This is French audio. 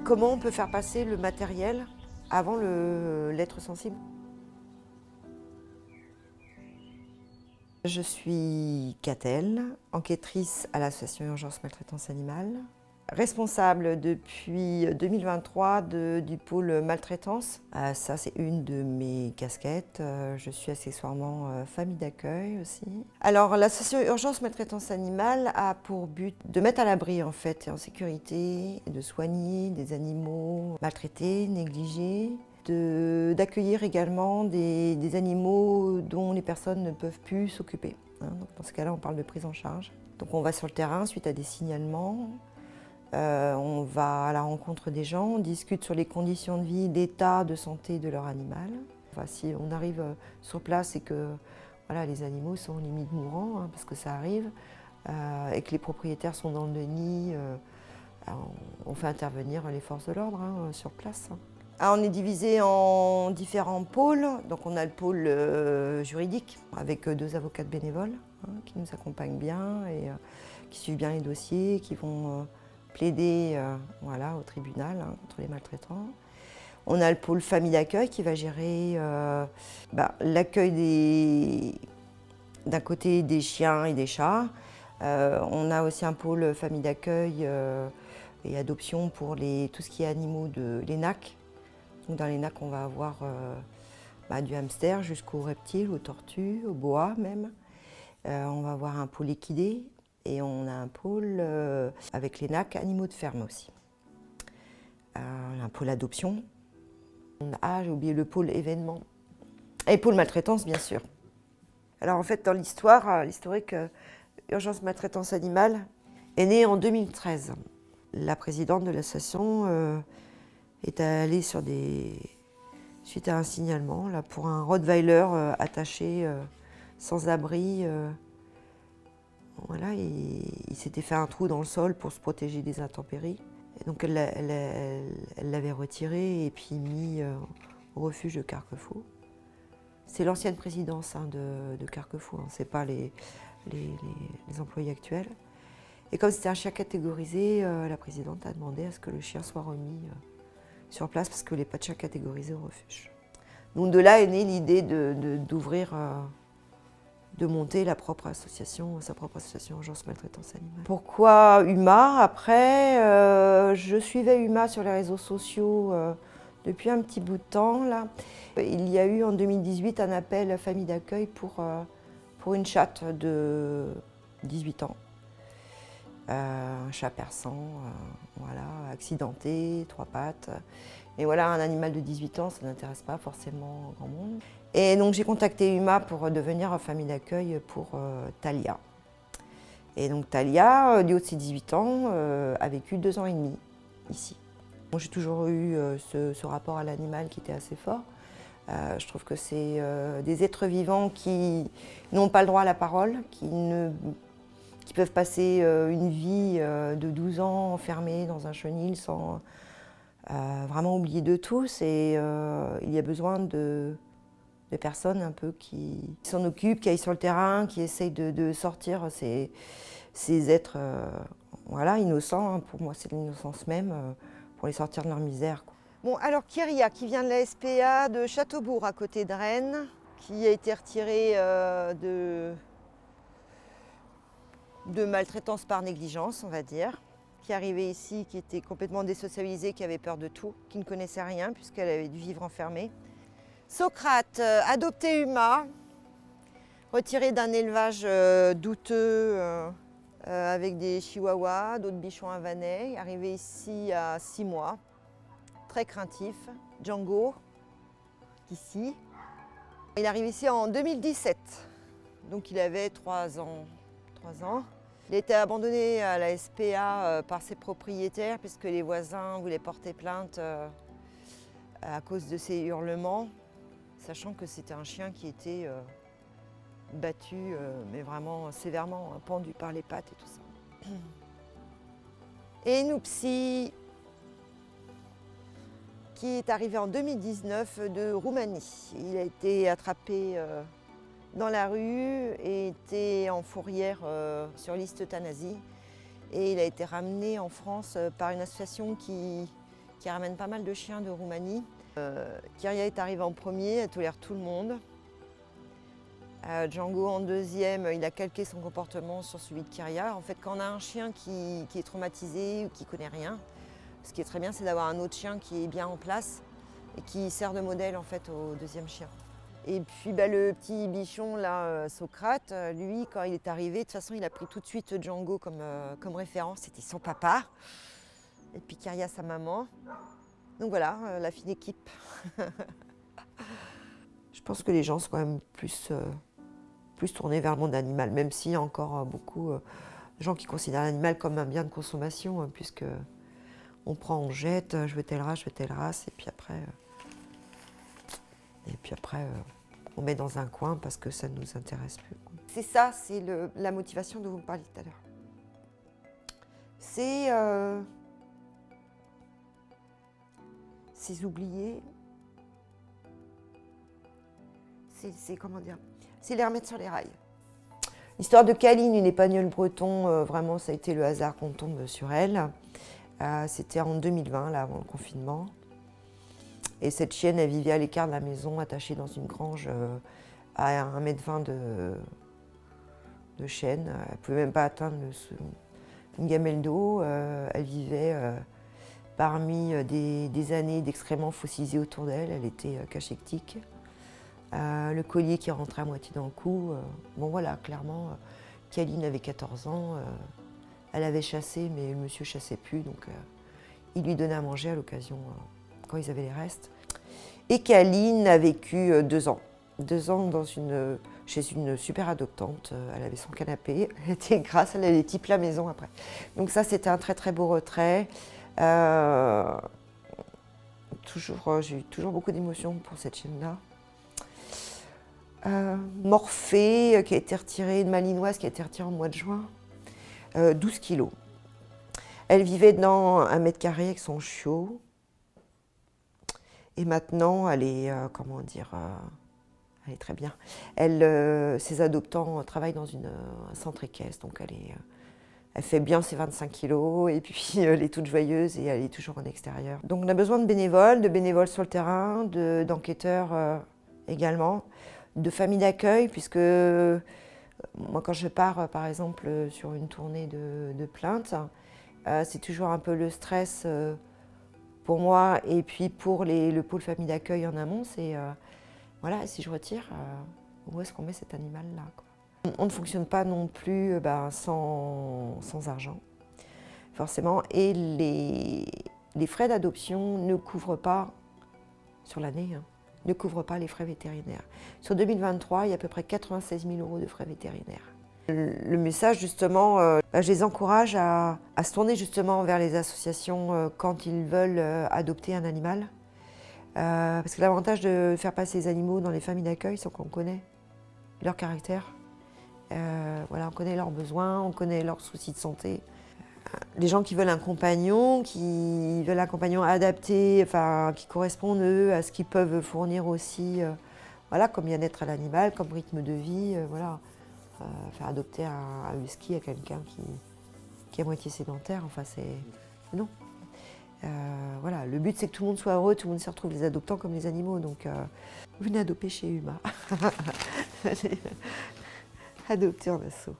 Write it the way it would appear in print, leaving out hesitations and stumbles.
Comment on peut faire passer le matériel avant l'être sensible? Je suis Catel, enquêtrice à l'association Urgence Maltraitance Animale, responsable depuis 2023 du pôle maltraitance. Ça, c'est une de mes casquettes. Je suis accessoirement famille d'accueil aussi. Alors, l'association Urgence Maltraitance Animale a pour but de mettre à l'abri en fait et en sécurité, de soigner des animaux maltraités, négligés, d'accueillir également des animaux dont les personnes ne peuvent plus s'occuper. Donc dans ce cas-là, on parle de prise en charge. Donc on va sur le terrain suite à des signalements. On va à la rencontre des gens, on discute sur les conditions de vie, l'état de santé de leur animal. Enfin, si on arrive sur place et que voilà, les animaux sont limite mourants, parce que ça arrive, et que les propriétaires sont dans le déni, on fait intervenir les forces de l'ordre sur place. On est divisé en différents pôles. Donc on a le pôle juridique avec 2 avocates bénévoles qui nous accompagnent bien et qui suivent bien les dossiers, qui vont plaider voilà, au tribunal contre les maltraitants. On a le pôle famille d'accueil qui va gérer l'accueil d'un côté des chiens et des chats. On a aussi un pôle famille d'accueil et adoption pour tout ce qui est animaux les NAC. Donc dans les NAC, on va avoir du hamster jusqu'aux reptiles, aux tortues, aux boas même. On va avoir un pôle équidé et on a un pôle avec les NAC animaux de ferme aussi. Un pôle adoption. J'ai oublié le pôle événement. Et le pôle maltraitance, bien sûr. Alors en fait, dans l'historique, Urgence Maltraitance Animale est née en 2013. La présidente de l'association est allée suite à un signalement là, pour un Rottweiler attaché sans abri. Voilà, il s'était fait un trou dans le sol pour se protéger des intempéries. Et donc elle l'avait retiré et puis mis au refuge de Carquefou. C'est l'ancienne présidence de Carquefou, ce n'est pas les employés actuels. Et comme c'était un chien catégorisé, la présidente a demandé à ce que le chien soit remis sur place parce que les pas de chiens catégorisés au refuge. Donc de là est née l'idée d'ouvrir, de monter sa propre association Urgence Maltraitance Animale. Pourquoi UMA? Après, je suivais UMA sur les réseaux sociaux depuis un petit bout de temps. Là. Il y a eu en 2018 un appel famille d'accueil pour une chatte de 18 ans. Un chat persan, voilà, accidenté, 3 pattes. Et voilà, un animal de 18 ans, ça n'intéresse pas forcément grand monde. Et donc j'ai contacté UMA pour devenir famille d'accueil pour Talia. Et donc Talia, du haut de ses 18 ans, a vécu 2 ans et demi ici. J'ai toujours eu ce rapport à l'animal qui était assez fort. Je trouve que c'est des êtres vivants qui n'ont pas le droit à la parole, qui peuvent passer une vie de 12 ans enfermés dans un chenil sans vraiment oublier de tous. Et il y a besoin de personnes un peu qui s'en occupent, qui aillent sur le terrain, qui essayent de sortir ces êtres voilà, innocents. Pour moi, c'est l'innocence même, pour les sortir de leur misère. Bon, alors Kyria, qui vient de la SPA de Châteaubourg, à côté de Rennes, qui a été retirée de maltraitance par négligence, on va dire, qui arrivait ici, qui était complètement désocialisée, qui avait peur de tout, qui ne connaissait rien puisqu'elle avait dû vivre enfermée. Socrate, adopté UMA, retiré d'un élevage douteux avec des chihuahuas, d'autres bichons havanais, arrivé ici à 6 mois, très craintif. Django, ici. Il arrive ici en 2017, donc il avait 3 ans. Il a été abandonné à la SPA par ses propriétaires puisque les voisins voulaient porter plainte à cause de ses hurlements, sachant que c'était un chien qui était battu, mais vraiment sévèrement, pendu par les pattes et tout ça. Et Noupsi, qui est arrivé en 2019 de Roumanie. Il a été attrapé dans la rue et était en fourrière sur liste euthanasie. Et il a été ramené en France par une association qui qui ramène pas mal de chiens de Roumanie. Kyria est arrivée en premier, elle tolère tout le monde. Django en deuxième, il a calqué son comportement sur celui de Kyria. En fait, quand on a un chien qui est traumatisé ou qui ne connaît rien, ce qui est très bien, c'est d'avoir un autre chien qui est bien en place et qui sert de modèle en fait au deuxième chien. Et puis le petit bichon là, Socrate, lui, quand il est arrivé, de toute façon, il a pris tout de suite Django comme référence. C'était son papa. Et puis Kyria, sa maman. Donc voilà, la fine équipe. Je pense que les gens sont quand même plus tournés vers le monde animal, même s'il y a encore beaucoup de gens qui considèrent l'animal comme un bien de consommation, hein, puisque on prend, on jette, je veux telle race, et puis après on met dans un coin parce que ça ne nous intéresse plus. C'est ça, c'est la motivation dont vous me parliez tout à l'heure. C'est oublier. Comment dire, c'est les remettre sur les rails. L'histoire de Kaline, une épagnole breton, vraiment ça a été le hasard qu'on tombe sur elle. C'était en 2020, là, avant le confinement. Et cette chienne, elle vivait à l'écart de la maison, attachée dans une grange à 1,20 m de chêne. Elle ne pouvait même pas atteindre une gamelle d'eau. Elle vivait parmi des années d'excréments fossilisés autour d'elle. Elle était cachectique. Le collier qui rentrait à moitié dans le cou. Bon voilà, clairement, Kaline avait 14 ans. Elle avait chassé, mais le monsieur chassait plus, donc il lui donnait à manger à l'occasion quand ils avaient les restes. Et Kaline a vécu 2 ans. 2 ans chez une super adoptante. Elle avait son canapé, elle était grasse, elle allait type la maison après. Donc ça, c'était un très très beau retrait. J'ai eu toujours beaucoup d'émotions pour cette chienne-là. Morphée, qui a été retirée, une malinoise qui a été retirée en mois de juin, 12 kilos. Elle vivait dans 1 mètre carré avec son chiot. Et maintenant, elle est, elle est très bien. Ses adoptants travaillent dans un centre équestre, donc elle fait bien ses 25 kilos, et puis elle est toute joyeuse et elle est toujours en extérieur. Donc on a besoin de bénévoles sur le terrain, d'enquêteurs également, de familles d'accueil, puisque moi quand je pars par exemple sur une tournée de plaintes, c'est toujours un peu le stress pour moi et puis pour le pôle famille d'accueil en amont, c'est voilà, si je retire, où est-ce qu'on met cet animal-là, quoi. On ne fonctionne pas non plus sans argent, forcément, et les frais d'adoption ne couvrent pas, sur l'année, hein, ne couvrent pas les frais vétérinaires. Sur 2023, il y a à peu près 96 000 € de frais vétérinaires. Le message, justement, je les encourage à se tourner justement vers les associations quand ils veulent adopter un animal. Parce que l'avantage de faire passer les animaux dans les familles d'accueil, c'est qu'on connaît leur caractère. Voilà, on connaît leurs besoins, on connaît leurs soucis de santé. Les gens qui veulent un compagnon adapté, enfin, qui corresponde eux à ce qu'ils peuvent fournir aussi, voilà, comme bien-être à l'animal, comme rythme de vie, voilà. Faire adopter un husky à quelqu'un qui est à moitié sédentaire, enfin c'est... Non. Voilà, le but c'est que tout le monde soit heureux, tout le monde se retrouve les adoptants comme les animaux, donc venez adopter chez Huma. Adopter en assaut.